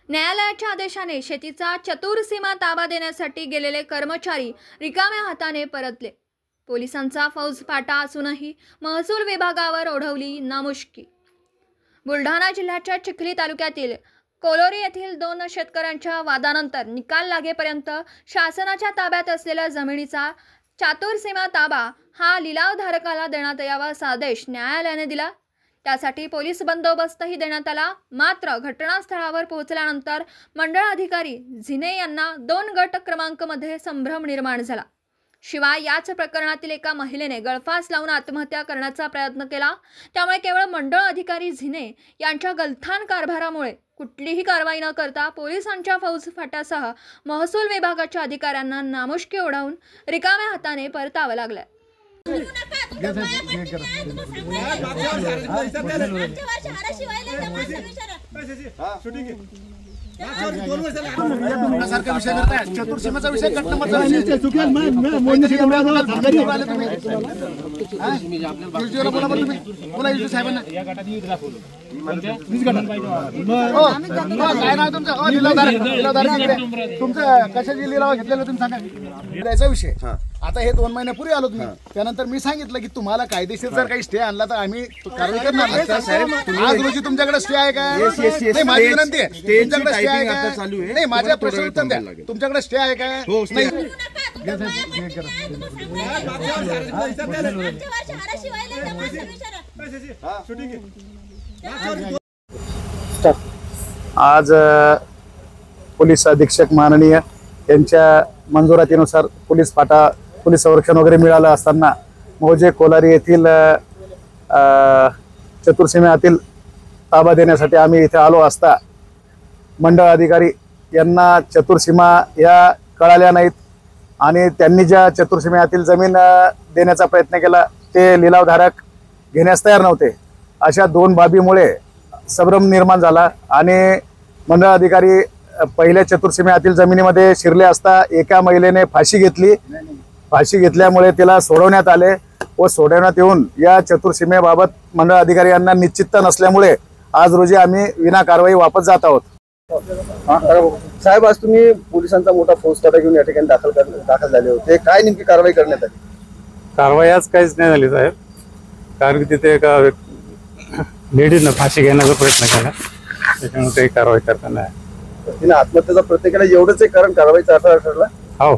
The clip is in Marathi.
न्यायालयाच्या आदेशाने शेतीचा चतुर्सीमा ताबा देण्यासाठी गेलेले कर्मचारी रिकाम्या हाताने परतले। पोलिसांचा फौजफाटा असूनही महसूल विभागावर ओढवली नामुष्की। बुलढाणा जिल्ह्याच्या चिखली तालुक्यातील कोलोरी येथील 2 शेतकऱ्यांच्या वादानंतर निकाल लागेपर्यंत शासनाच्या ताब्यात असलेल्या जमिनीचा चतुर्सीमा ताबा हा लिलावधारकाला देण्यात यावा असा आदेश न्यायालयाने दिला। त्यासाठी पोलीस बंदोबस्तही देण्यात आला। मात्र घटनास्थळावर पोहोचल्यानंतर मंडळ अधिकारी झिने यांना 2 गट क्रमांकमध्ये संभ्रम निर्माण झाला। शिवाय याच प्रकरणातील एका महिलेने गळफास लावून आत्महत्या करण्याचा प्रयत्न केला। त्यामुळे केवळ मंडळ अधिकारी झिने यांच्या गलथान कारभारामुळे कुठलीही कारवाई न करता पोलिसांच्या फौजफाट्यासह महसूल विभागाच्या अधिकाऱ्यांना नामुष्की ओढवून रिकाम्या हाताने परतावं लागलं। चतुर्सीमेचा विषय काय नाव तुमचं कशाची लिलाव घेतलेलं तुम्ही सांगा याचा विषय। आता हे 2 महिन्यापूर्वी आलो तुम्ही, त्यानंतर मी सांगितलं की तुम्हाला कायदेशीर जर काही स्टे आणला तर आम्ही कारवाई करणार। आज रोजी तुमच्याकडे स्टे आहे का? माझी विनंती आहे, तुमच्याकडे स्टे आहे का? नाही, माझ्या प्रश्न उत्तर द्या, तुमच्याकडे स्टे आहे का? आज पोलीस अधीक्षक माननीय यांच्या मंजुरातीनुसार पोलीस फाटा पोलीस संरक्षण वगैरे मिळालं असताना मौजे कोलारी येथील चतुर्सीमेतील ताबा देण्यासाठी आम्ही इथे आलो असता मंडळ अधिकारी यांना चतुर्सीमा या कळाल्या नाहीत आणि त्यांनी ज्या चतुर्सीमेतील जमीन देण्याचा प्रयत्न केला ते लिलावधारक घेण्यास तयार नव्हते। अशा 2 बाबीमुळे संभ्रम निर्माण झाला आणि मंडळ अधिकारी पहिल्या चतुर्सीमेतील जमिनीमध्ये शिरले असता एका महिलेने फाशी घेतली। फाशी घेतल्यामुळे तिला सोडवण्यात आले व सोडवण्यात येऊन या चतुर्सीमेबाबत मंडळ अधिकारी यांना निश्चितता नसल्यामुळे आज रोजी आम्ही विना कारवाई वापस जात आहोत। साहेब, आज तुम्ही पोलिसांचा मोठा फौजफाटा घेऊन या ठिकाणी दाखल झाले होते, काय नेमकी कारवाई करण्यात आली? कारवाई आज काहीच नाही झाली साहेब, कारण की तिथे एका लेडीजनं फाशी घेण्याचा प्रयत्न केला, त्याच्यामुळे काही कारवाई करता नाही। तिने आत्महत्येचा प्रयत्न केला एवढंच आहे कारण कारवाईचा अर्थ ठरला? हो।